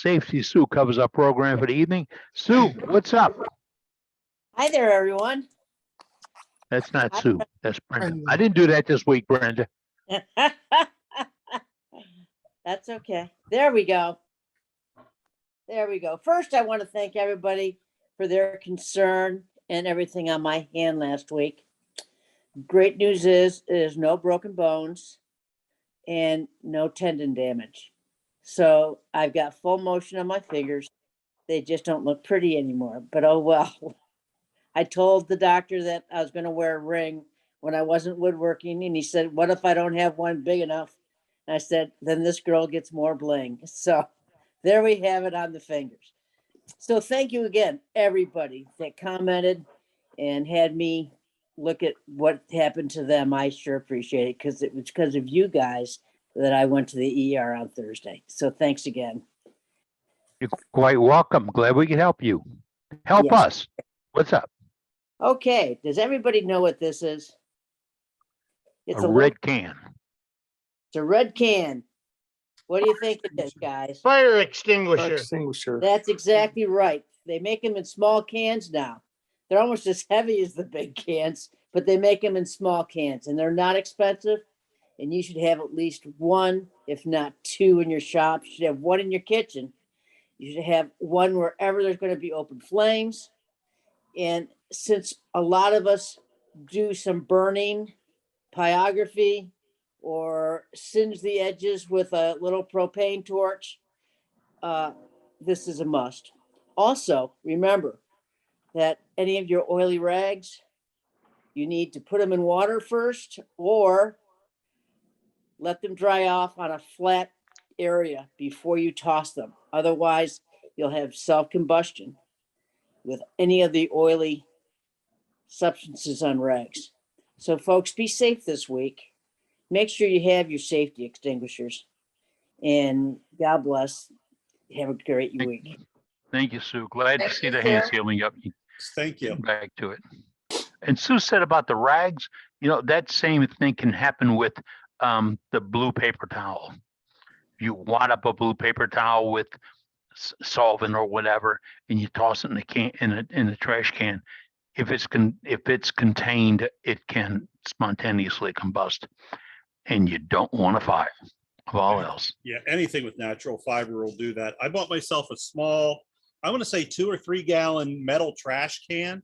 safety. Sue covers our program for the evening. Sue, what's up? Hi there, everyone. That's not Sue. That's Brenda. I didn't do that this week, Brenda. That's okay. There we go. There we go. First, I want to thank everybody for their concern and everything on my hand last week. Great news is no broken bones and no tendon damage. So I've got full motion on my fingers. They just don't look pretty anymore, but oh well. I told the doctor that I was going to wear a ring when I wasn't woodworking, and he said, "What if I don't have one big enough?" And I said, "Then this girl gets more bling." So there we have it on the fingers. So thank you again, everybody that commented and had me look at what happened to them. I sure appreciate it because it was because of you guys that I went to the ER on Thursday. So thanks again. You're quite welcome. Glad we could help you. Help Yes. us. What's up? Okay. Does everybody know what this is? It's a red can. It's a red can. What do you think it is, guys? Fire extinguisher. Fire extinguisher. That's exactly right. They make them in small cans now. They're almost as heavy as the big cans, but they make them in small cans, and they're not expensive. And you should have at least one, if not two, in your shop. You should have one in your kitchen. You should have one wherever there's going to be open flames. And since a lot of us do some burning, pyrography, or singe the edges with a little propane torch, this is a must. Also, remember that any of your oily rags, you need to put them in water first or let them dry off on a flat area before you toss them. Otherwise, you'll have self-combustion with any of the oily substances on rags. So folks, be safe this week. Make sure you have your safety extinguishers. And God bless. Have a great week. Thank you, Sue. Glad to Thank see you, the hands sir. healing up. Thank you. Back to it. And Sue said about the rags, that same thing can happen with the blue paper towel. You wad up a blue paper towel with solvent or whatever, and you toss it in the can in the trash can. If it's contained, it can spontaneously combust, and you don't want a fire. Of all else, Yeah, anything with natural fiber will do that. I bought myself a small, I want to say 2 or 3 gallon metal trash can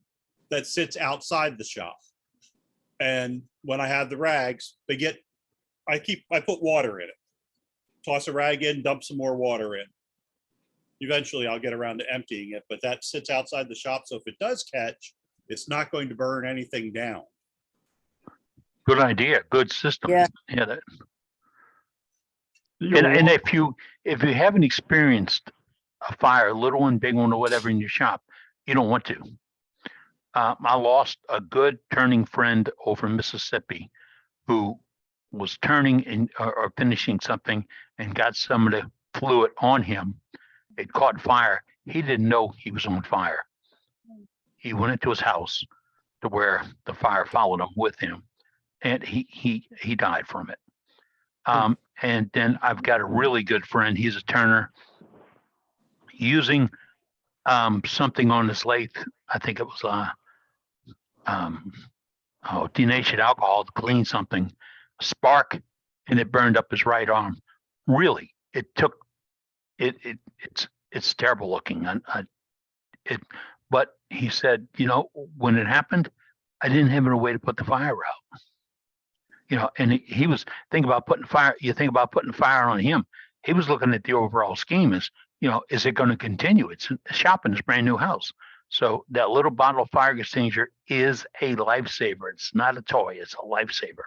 that sits outside the shop. And when I have the rags, I put water in it. Toss a rag in, dump some more water in. Eventually I'll get around to emptying it, but that sits outside the shop. So if it does catch, it's not going to burn anything down. good idea, good system. Yeah. That. And if you haven't experienced a fire, little one, big one, or whatever in your shop, you don't want to. I lost a good turning friend over in Mississippi who was turning or finishing something and got some of the fluid on him. It caught fire. He didn't know he was on fire. He went into his house to where the fire followed him with him, and he died from it. And then I've got a really good friend. He's a turner using something on his lathe. I think it was denatured alcohol to clean something, a spark, and it burned up his right arm. Really, it's terrible looking. But he said, when it happened, I didn't have a way to put the fire out. And he was thinking about putting fire. You think about putting fire on him. He was looking at the overall scheme as, is it going to continue? It's a shop in his brand new house. So that little bottle of fire extinguisher is a lifesaver. It's not a toy. It's a lifesaver.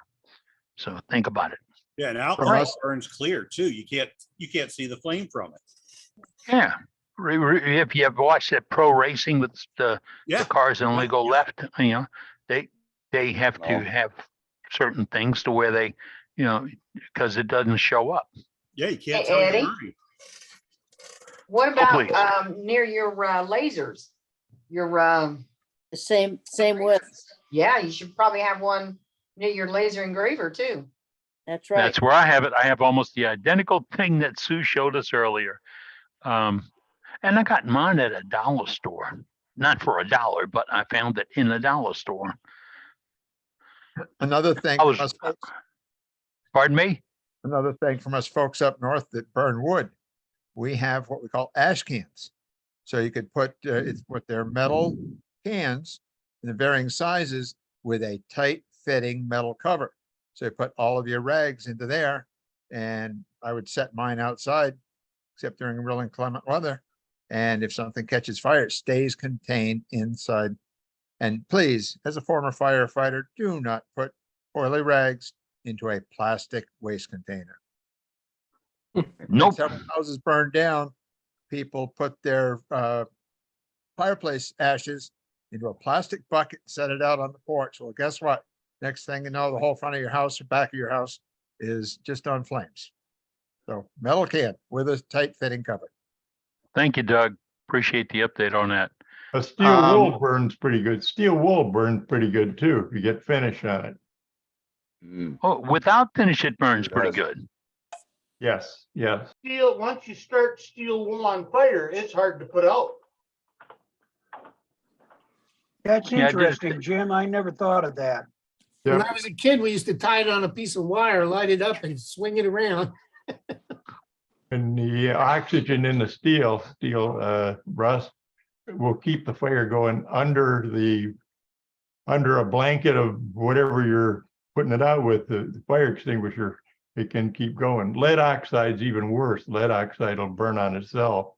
So think about it. Yeah, and alcohol Right. burns clear too. You can't see the flame from it. Yeah. If you ever watched that pro racing with the cars that only go left, they have to have certain things to where they, because it doesn't show up. Yeah, you can't Hey, tell Eddie? you're burning. What please. about near your lasers? Your The same width. yeah, you should probably have one near your laser engraver too. That's right. That's where I have it. I have almost the identical thing that Sue showed us earlier. And I got mine at a dollar store, not for $1, but I found it in a dollar store. Another thing, I was- from us folks, Pardon me? another thing from us folks up north that burn wood, we have what we call ash cans. So you could put, it's what they're metal cans in the varying sizes with a tight fitting metal cover. So you put all of your rags into there, and I would set mine outside, except during real inclement weather. And if something catches fire, it stays contained inside. And please, as a former firefighter, do not put oily rags into a plastic waste container. When Nope. several houses burned down, people put their fireplace ashes into a plastic bucket, set it out on the porch. Well, guess what? Next thing you know, the whole front of your house or back of your house is just on flames. So metal can with a tight fitting cover. Thank you, Doug. Appreciate the update on that. A steel wool burns pretty good. Steel wool burns pretty good too, if you get finish on it. Oh, without finish, it burns pretty does. good. Yes, yes. Steel, once you start steel wool on fire, it's hard to put out. That's Yeah, I did- interesting, Jim. I never thought of that. When Yep. I was a kid, we used to tie it on a piece of wire, light it up and swing it around. And the oxygen in the steel rust will keep the fire going under a blanket of whatever you're putting it out with, the fire extinguisher. It can keep going. Lead oxide's even worse. Lead oxide will burn on itself.